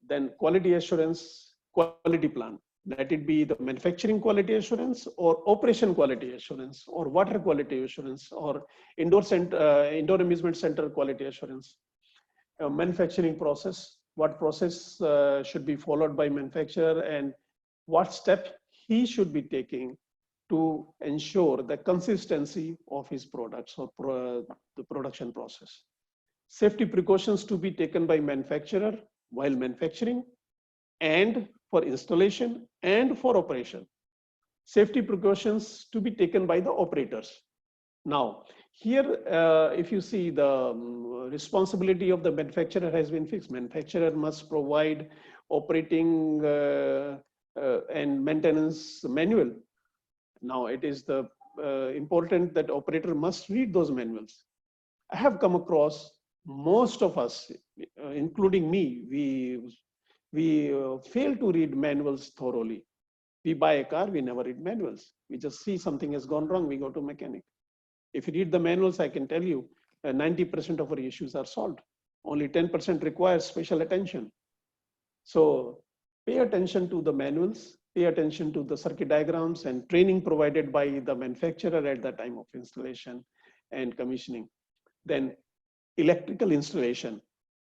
Speaker 5: Then quality assurance, quality plan. Let it be the manufacturing quality assurance or operation quality assurance or water quality assurance or indoor amusement center quality assurance. Manufacturing process, what process should be followed by manufacturer and what step he should be taking to ensure the consistency of his products or the production process. Safety precautions to be taken by manufacturer while manufacturing and for installation and for operation. Safety precautions to be taken by the operators. Now, here, if you see the responsibility of the manufacturer has been fixed. Manufacturer must provide operating and maintenance manual. Now, it is the important that operator must read those manuals. I have come across most of us, including me, we fail to read manuals thoroughly. We buy a car, we never read manuals. We just see something has gone wrong, we go to mechanic. If you read the manuals, I can tell you 90% of our issues are solved. Only 10% requires special attention. So pay attention to the manuals, pay attention to the circuit diagrams and training provided by the manufacturer at the time of installation and commissioning. Then electrical installation,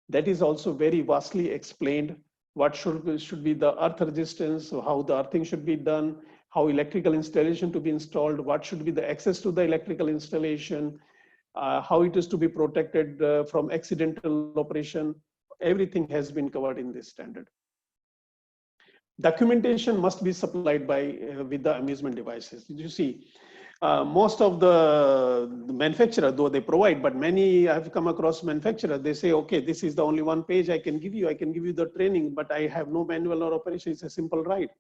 Speaker 5: that is also very vastly explained. What should be the earth resistance, how the earthing should be done, how electrical installation to be installed, what should be the access to the electrical installation, how it is to be protected from accidental operation. Everything has been covered in this standard. Documentation must be supplied by with the amusement devices. You see, most of the manufacturer, though they provide, but many I've come across manufacturer, they say, okay, this is the only one page I can give you the training, but I have no manual or operation. It's a simple ride.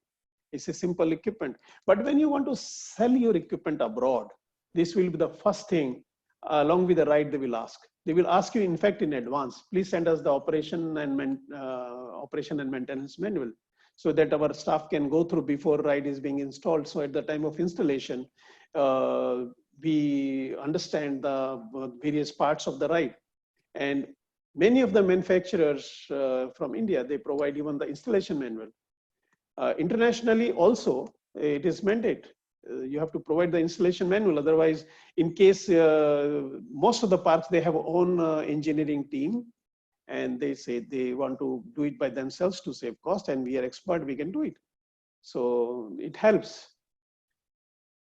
Speaker 5: It's a simple equipment. But when you want to sell your equipment abroad, this will be the first thing along with the ride they will ask. They will ask you, in fact, in advance, please send us the operation and maintenance manual so that our staff can go through before ride is being installed. So at the time of installation, we understand the various parts of the ride. And many of the manufacturers from India, they provide even the installation manual. Internationally also, it is mandate you have to provide the installation manual. Otherwise, in case most of the parks, they have own engineering team, and they say they want to do it by themselves to save cost, and we are expert, we can do it. So it helps.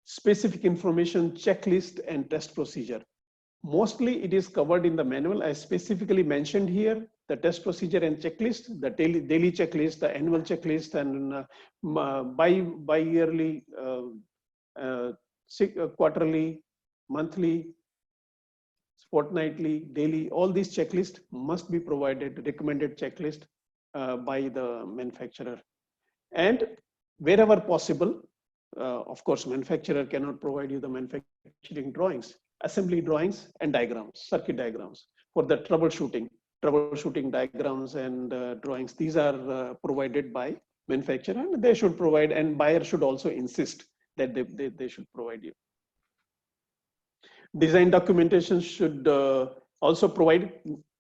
Speaker 5: Specific information, checklist, and test procedure. Mostly it is covered in the manual. I specifically mentioned here the test procedure and checklist, the daily checklist, the annual checklist, and bi-yearly, quarterly, monthly, fortnightly, daily. All these checklists must be provided, recommended checklist by the manufacturer. And wherever possible, of course, manufacturer cannot provide you the manufacturing drawings, assembly drawings and diagrams, circuit diagrams for the troubleshooting diagrams and drawings. These are provided by manufacturer, and they should provide, and buyer should also insist that they should provide you. Design documentation should also provide.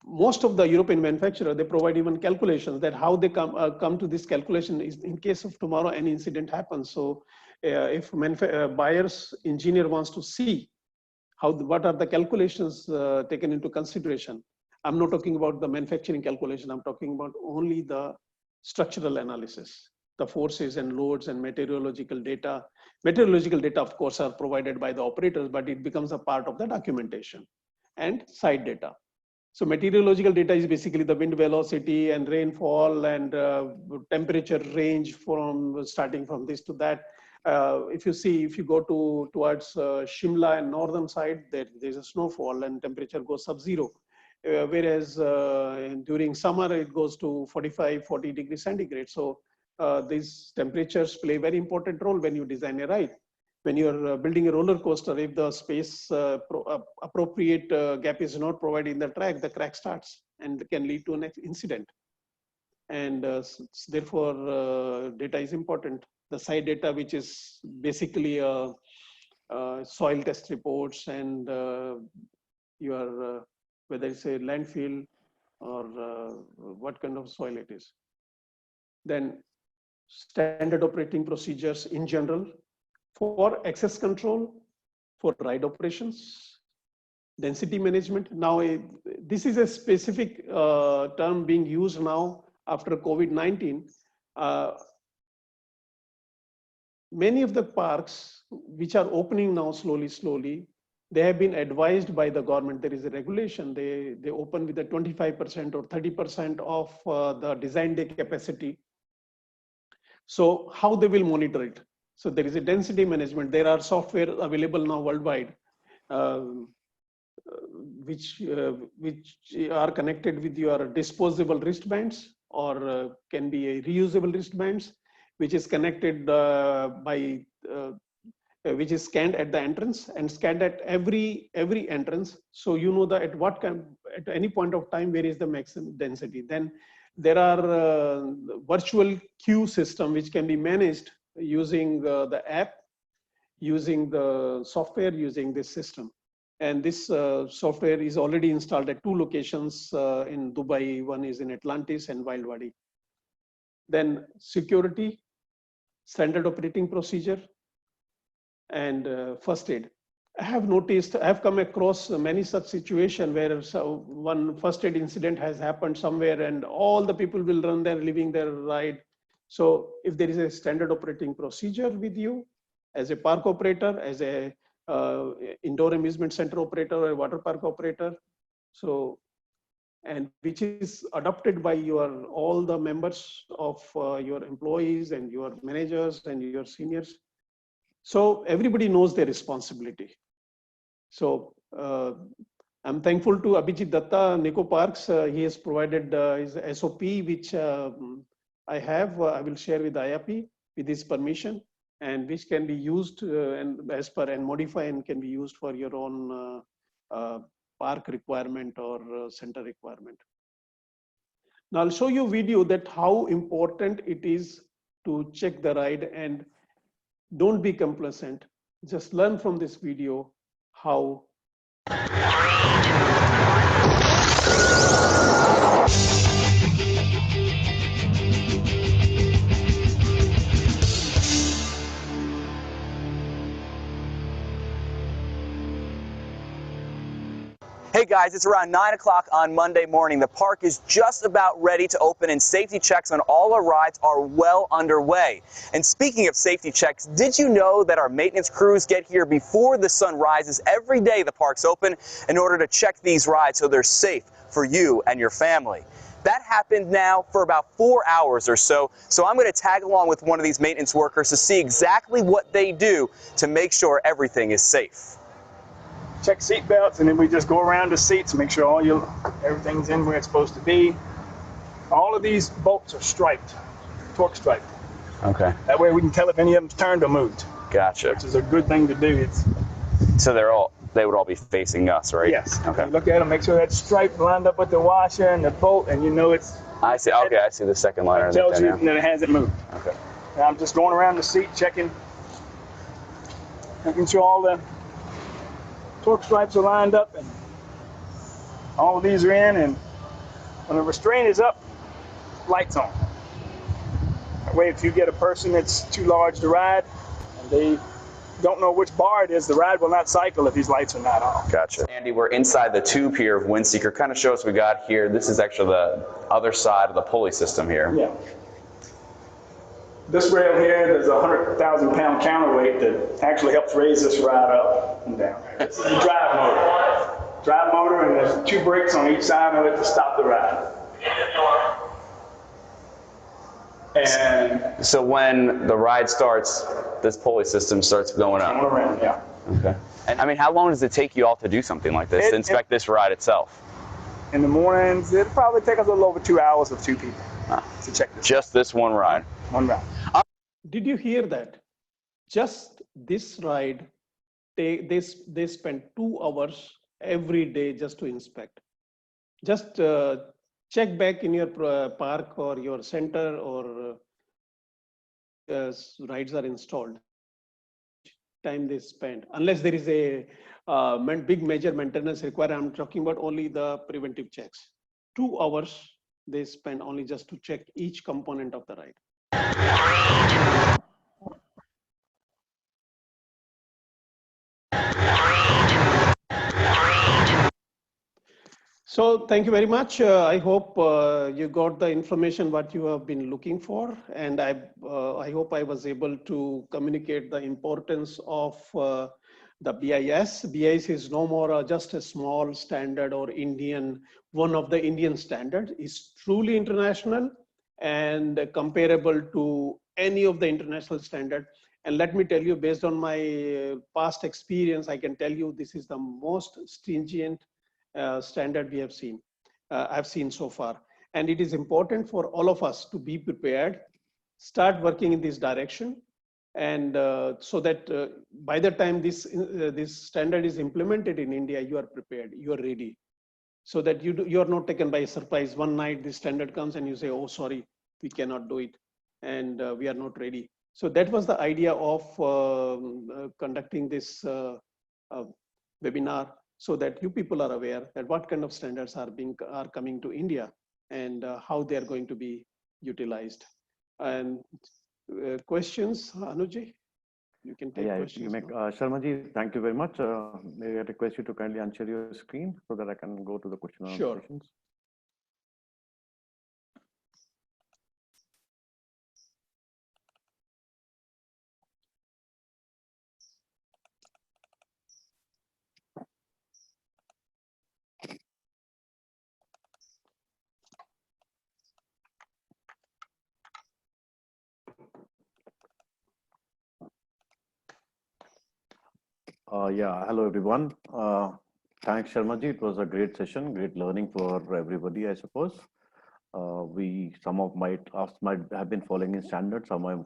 Speaker 5: Most of the European manufacturer, they provide even calculations that how they come to this calculation is in case of tomorrow any incident happens. So if buyer's engineer wants to see what are the calculations taken into consideration. I'm not talking about the manufacturing calculation. I'm talking about only the structural analysis, the forces and loads and meteorological data. Meteorological data, of course, are provided by the operators, but it becomes a part of the documentation. And site data. So meteorological data is basically the wind velocity and rainfall and temperature range from starting from this to that. If you go towards Shimla and northern side, there's a snowfall and temperature goes sub-zero. Whereas during summer, it goes to 45, 40 degrees centigrade. So these temperatures play a very important role when you design a ride. When you're building a roller coaster, if the space appropriate gap is not provided in the track, the crack starts and can lead to an incident. And therefore, data is important. The site data, which is basically soil test reports and your whether it's a landfill or what kind of soil it is. Then standard operating procedures in general for access control, for ride operations, density management. Now, this is a specific term being used now after COVID-19. Many of the parks which are opening now slowly, they have been advised by the government. There is a regulation. They open with a 25% or 30% of the design day capacity. So how they will monitor it? So there is a density management. There are software available now worldwide, which are connected with your disposable wristbands or can be a reusable wristbands, which is connected which is scanned at the entrance and scanned at every entrance. So you know that at any point of time, where is the maximum density. Then there are virtual queue system, which can be managed using the app, using the software, using this system. And this software is already installed at 2 locations in Dubai. One is in Atlantis and Wildwadi. Then security, standard operating procedure, and first aid. I have come across many such situations where one first aid incident has happened somewhere and all the people will run there, leaving their ride. So if there is a standard operating procedure with you as a park operator, as a indoor amusement center operator or a water park operator, so, and which is adopted by all the members of your employees and your managers and your seniors. So everybody knows their responsibility. So I'm thankful to Abhijit Datta, Nico Parks. He has provided his SOP, which I will share with IAAPI with his permission, and which can be used and modify and can be used for your own park requirement or center requirement. Now I'll show you a video that how important it is to check the ride, and don't be complacent. Just learn from this video how.
Speaker 6: Hey guys, it's around 9 o'clock on Monday morning. The park is just about ready to open and safety checks on all our rides are well underway. And speaking of safety checks, did you know that our maintenance crews get here before the sun rises every day the park's open in order to check these rides so they're safe for you and your family? That happened now for about 4 hours or so, so I'm going to tag along with one of these maintenance workers to see exactly what they do to make sure everything is safe.
Speaker 7: Check seat belts, and then we just go around the seats, make sure everything's in where it's supposed to be. All of these bolts are striped, torque striped.
Speaker 6: Okay.
Speaker 7: That way we can tell if any of them's turned or moved.
Speaker 6: Gotcha.
Speaker 7: Which is a good thing to do.
Speaker 6: So they would all be facing us, right?
Speaker 7: Yes.
Speaker 6: Okay.
Speaker 7: You look at them, make sure that stripe lined up with the washer and the bolt, and you know it's.
Speaker 6: I see. Okay, I see the second liner.
Speaker 7: It tells you
Speaker 6: now.
Speaker 7: that it hasn't moved.
Speaker 6: Okay.
Speaker 7: And I'm just going around the seat, checking, making sure all the torque stripes are lined up and all of these are in, and when the restraint is up, lights on. That way if you get a person that's too large to ride and they don't know which bar it is, the ride will not cycle if these lights are not on.
Speaker 6: Gotcha. Andy, we're inside the tube here of Windseeker. Kind of show us what we got here. This is actually the other side of the pulley system here.
Speaker 7: Yeah. This rail here, there's a 100,000-pound counterweight that actually helps raise this ride up and down. This is the drive motor. Drive motor, and there's 2 brakes on each side of it to stop the ride. And
Speaker 6: so when the ride starts, this pulley system starts going up.
Speaker 7: going around, yeah.
Speaker 6: Okay. And I mean, how long does it take you all to do something like this, to inspect this ride itself?
Speaker 7: In the mornings, it'll probably take us a little over 2 hours with 2 people to check this.
Speaker 6: Just this one ride?
Speaker 7: One ride.
Speaker 5: Did you hear that? Just this ride, they spend 2 hours every day just to inspect. Just check back in your park or your center or rides are installed. Time they spend, unless there is a big major maintenance required. I'm talking about only the preventive checks. 2 hours they spend only just to check each component of the ride. So thank you very much. I hope you got the information what you have been looking for, and I hope I was able to communicate the importance of the BIS. BIS is no more just a small standard or one of the Indian standards. It's truly international and comparable to any of the international standard. And let me tell you, based on my past experience, I can tell you this is the most stringent standard we have seen, I've seen so far. And it is important for all of us to be prepared, start working in this direction, and so that by the time this standard is implemented in India, you are prepared, you are ready. So that you are not taken by surprise. One night this standard comes and you say, oh, sorry, we cannot do it, and we are not ready. So that was the idea of conducting this webinar, so that you people are aware that what kind of standards are coming to India and how they are going to be utilized. And questions, Anuji? You can take questions.
Speaker 1: Sharma ji, thank you very much. May I request you to kindly unshare your screen so that I can go to the question and
Speaker 5: Sure.
Speaker 1: questions. Hello everyone. Thanks Sharma ji. It was a great session, great learning for everybody, I suppose. Some of us might have been following in standards, some of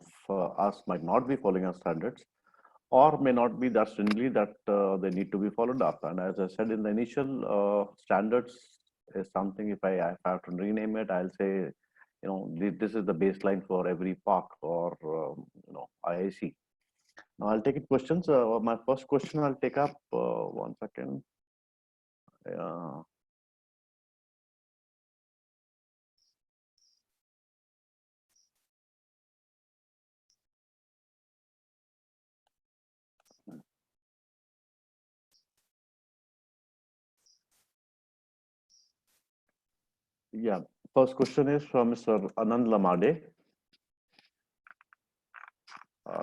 Speaker 1: us might not be following our standards, or may not be that stringently that they need to be followed up. And as I said in the initial, standards is something, if I have to rename it, I'll say, this is the baseline for every park or, IIC. Now I'll take it questions. My first question I'll take up, 1 second. Yeah. First question is from Mr. Anand Lamade.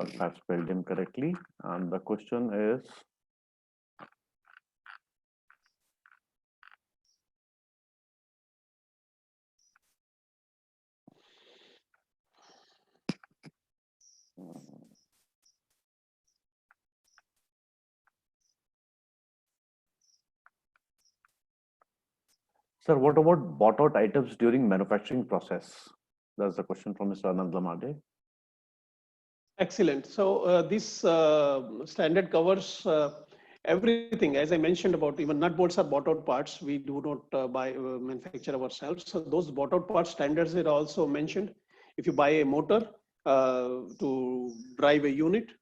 Speaker 1: If I've spelled him correctly. And the question is, sir, what about bought out items during manufacturing process? That's the question from Mr. Anand Lamade.
Speaker 5: Excellent. So this standard covers everything. As I mentioned about even nut bolts are bought out parts. We do not manufacture ourselves. So those bought out parts standards are also mentioned. If you buy a motor to drive a unit,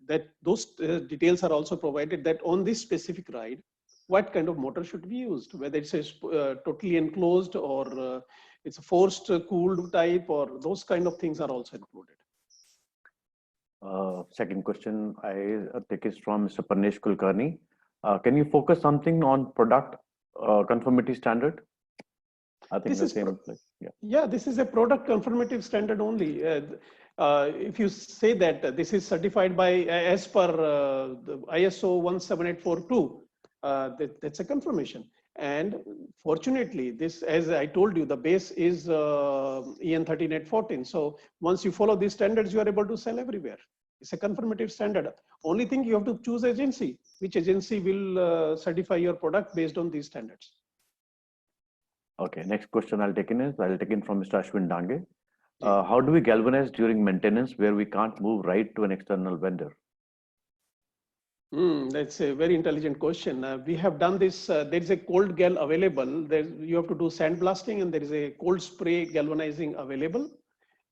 Speaker 5: that those details are also provided that on this specific ride, what kind of motor should be used, whether it's a totally enclosed or it's a forced cooled type, or those kind of things are also included.
Speaker 1: Second question I take is from Mr. Pranesh Kulkarni. Can you focus something on product conformity standard? I think
Speaker 5: This
Speaker 1: the
Speaker 5: is
Speaker 1: same. Yeah.
Speaker 5: Yeah, this is a product conformative standard only. If you say that this is certified by as per the ISO 17842, that's a confirmation. And fortunately, this, as I told you, the base is EN 13814. So once you follow these standards, you are able to sell everywhere. It's a confirmative standard. Only thing you have to choose agency, which agency will certify your product based on these standards.
Speaker 1: Okay, next question I'll take in from Mr. Ashwin Dange. How do we galvanize during maintenance where we can't move right to an external vendor?
Speaker 5: That's a very intelligent question. We have done this. There is a cold gal available. You have to do sandblasting, and there is a cold spray galvanizing available.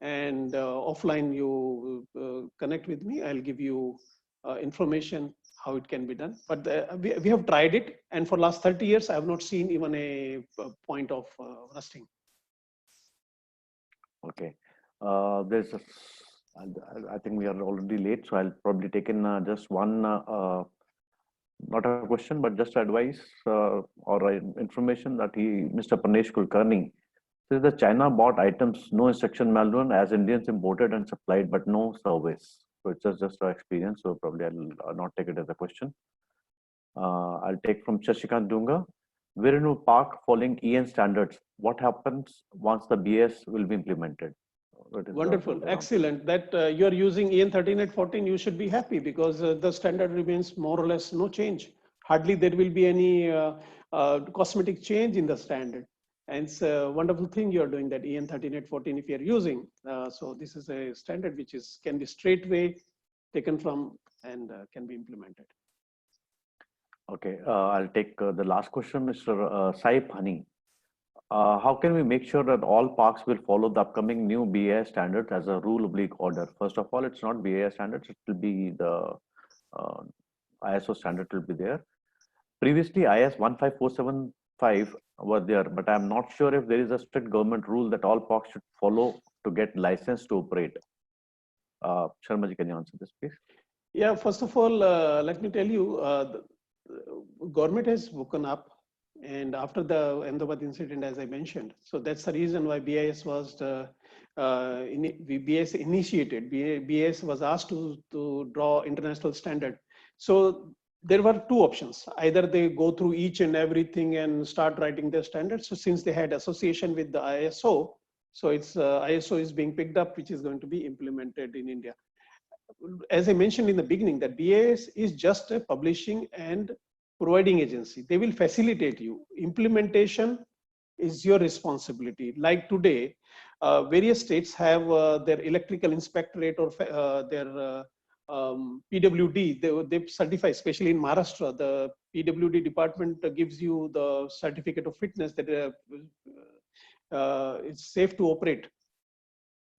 Speaker 5: And offline, you connect with me. I'll give you information how it can be done. But we have tried it, and for last 30 years, I have not seen even a point of rusting.
Speaker 1: Okay. I think we are already late, so I'll probably take in just one, not a question, but just advice or information that Mr. Pranesh Kulkarni says the China bought items, no instruction manual as Indians imported and supplied, but no service. So it's just an experience. So probably I'll not take it as a question. I'll take from Shashikant Dunga. We're in a park following EN standards. What happens once the BIS will be implemented?
Speaker 5: Wonderful, excellent. That you're using EN 13814, you should be happy because the standard remains more or less no change. Hardly there will be any cosmetic change in the standard. And it's a wonderful thing you're doing that EN 13814 if you're using. So this is a standard which can be straightway taken from and can be implemented.
Speaker 1: Okay, I'll take the last question, Mr. Saib Hani. How can we make sure that all parks will follow the upcoming new BIS standards as a rule oblique order? First of all, it's not BIS standards, it will be the ISO standard will be there. Previously, IS 15475 were there, but I'm not sure if there is a strict government rule that all parks should follow to get license to operate. Sharma ji, can you answer this, please?
Speaker 5: Yeah, first of all, let me tell you, the government has woken up. And after the Ahmedabad incident, as I mentioned, so that's the reason why BIS was BIS initiated. BIS was asked to draw international standard. So there were two options: either they go through each and everything and start writing their standards. So since they had association with the ISO, so it's ISO is being picked up, which is going to be implemented in India. As I mentioned in the beginning, that BIS is just a publishing and providing agency. They will facilitate you. Implementation is your responsibility. Like today, various states have their electrical inspectorate or their PWD. They certify, especially in Maharashtra, the PWD department gives you the certificate of fitness that it's safe to operate.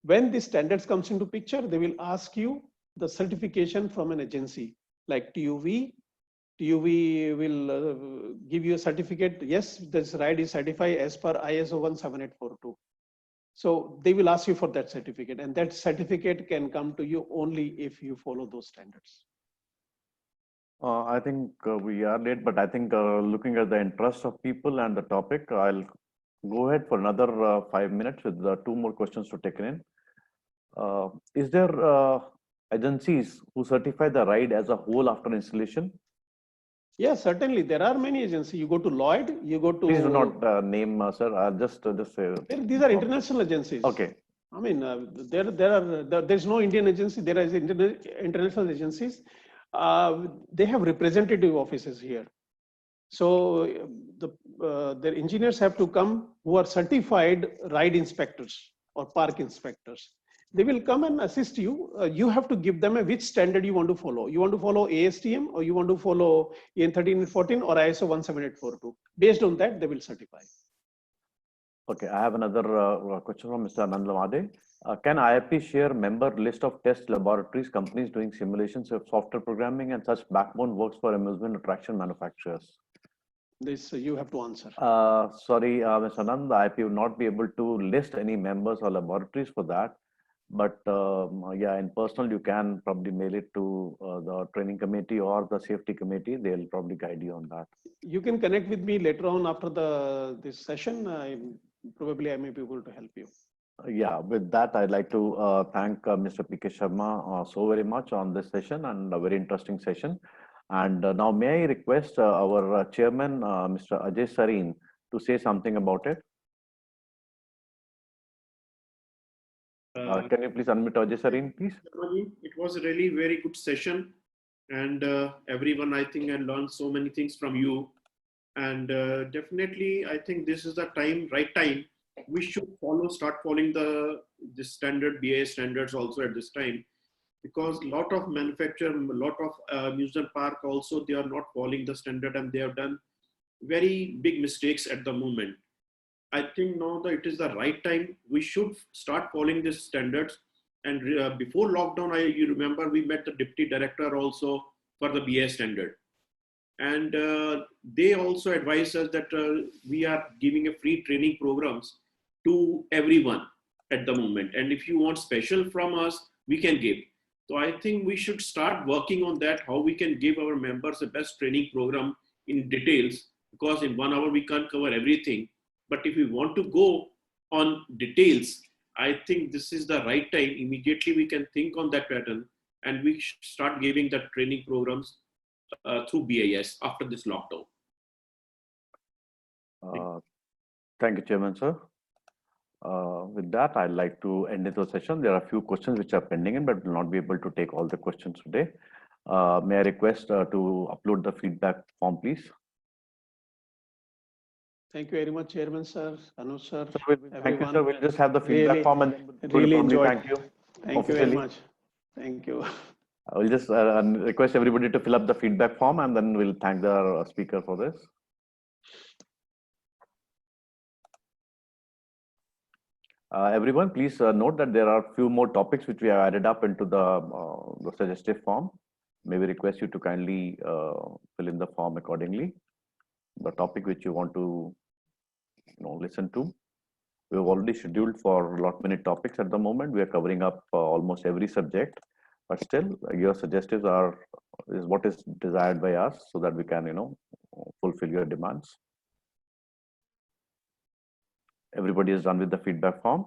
Speaker 5: When the standards comes into picture, they will ask you the certification from an agency like TUV. TUV will give you a certificate. Yes, this ride is certified as per ISO 17842. So they will ask you for that certificate, and that certificate can come to you only if you follow those standards.
Speaker 1: I think we are late, but I think looking at the interest of people and the topic, I'll go ahead for another 5 minutes with two more questions to take in. Is there agencies who certify the ride as a whole after installation?
Speaker 5: Yes, certainly. There are many agencies. You go to Lloyd, you go to.
Speaker 1: Please do not name, sir. Just say.
Speaker 5: These are international agencies.
Speaker 1: Okay.
Speaker 5: I mean, there's no Indian agency. There is international agencies. They have representative offices here. So their engineers have to come who are certified ride inspectors or park inspectors. They will come and assist you. You have to give them which standard you want to follow. You want to follow ASTM or you want to follow EN 1314 or ISO 17842. Based on that, they will certify.
Speaker 1: Okay, I have another question from Mr. Anand Lamade. Can IAAPI share member list of test laboratories, companies doing simulations of software programming and such backbone works for amusement attraction manufacturers?
Speaker 5: This you have to answer.
Speaker 1: Sorry, Mr. Anand, IAAPI will not be able to list any members or laboratories for that. But yeah, in personal, you can probably mail it to the training committee or the safety committee. They'll probably guide you on that.
Speaker 5: You can connect with me later on after this session. I may be able to help you.
Speaker 1: Yeah, with that, I'd like to thank Mr. P.K. Sharma so very much on this session and a very interesting session. And now may I request our chairman, Mr. Ajay Sareen, to say something about it? Can you please unmute Ajay Sareen, please?
Speaker 8: It was a really very good session, and everyone, I think, and learned so many things from you. And definitely, I think this is the right time. We should start following the standard BIS standards also at this time, because a lot of manufacturer, a lot of amusement park also, they are not following the standard and they have done very big mistakes at the moment. I think now that it is the right time. We should start following these standards. And before lockdown, you remember we met the deputy director also for the BIS standard. And they also advised us that we are giving a free training programs to everyone at the moment. And if you want special from us, we can give. So I think we should start working on that, how we can give our members the best training program in details, because in 1 hour we can't cover everything. But if we want to go on details, I think this is the right time. Immediately we can think on that pattern and we should start giving the training programs through BIS after this lockdown.
Speaker 1: Thank you, Chairman, sir. With that, I'd like to end the session. There are a few questions which are pending in, but will not be able to take all the questions today. May I request to upload the feedback form, please?
Speaker 5: Thank you very much, Chairman, sir, Anuj, sir.
Speaker 1: Thank you, sir. We'll just have the feedback form and then
Speaker 5: really enjoyed.
Speaker 1: Thank you.
Speaker 5: Thank you very much. Thank you.
Speaker 1: I will just request everybody to fill up the feedback form and then we'll thank the speaker for this. Everyone, please note that there are a few more topics which we have added up into the suggestive form. May we request you to kindly fill in the form accordingly. The topic which you want to listen to. We have already scheduled for a lot many topics at the moment. We are covering up almost every subject, but still your suggestions is what is desired by us so that we can fulfill your demands. Everybody is done with the feedback form.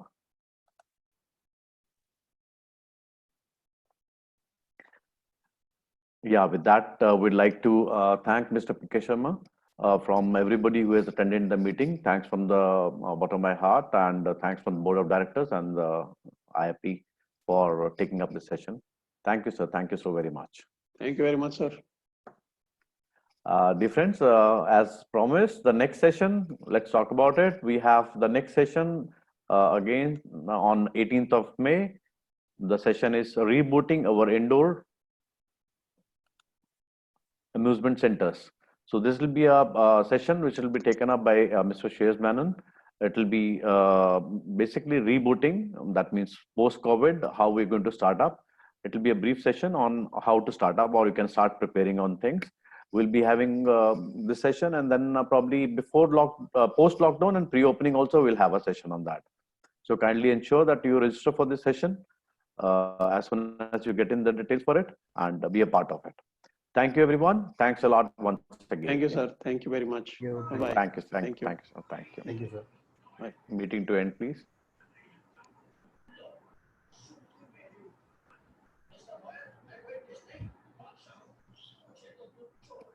Speaker 1: Yeah, with that, we'd like to thank Mr. P.K. Sharma from everybody who has attended the meeting. Thanks from the bottom of my heart, and thanks from the Board of Directors and the IAAPI for taking up this session. Thank you, sir. Thank you so very much.
Speaker 5: Thank you very much, sir.
Speaker 1: Dear friends, as promised, the next session, let's talk about it. We have the next session again on 18th of May. The session is rebooting our indoor amusement centers. So this will be a session which will be taken up by Mr. Shreyas Menon. It will be basically rebooting. That means post-COVID, how we're going to start up. It will be a brief session on how to start up, or you can start preparing on things. We'll be having this session, and then probably before post-lockdown and pre-opening also, we'll have a session on that. So kindly ensure that you register for this session as soon as you get in the details for it and be a part of it. Thank you, everyone. Thanks a lot once again.
Speaker 5: Thank you, sir. Thank you very much.
Speaker 1: Bye-bye. Thank you. Thank you, sir. Thank you.
Speaker 2: Thank you, sir.
Speaker 1: Meeting to end, please.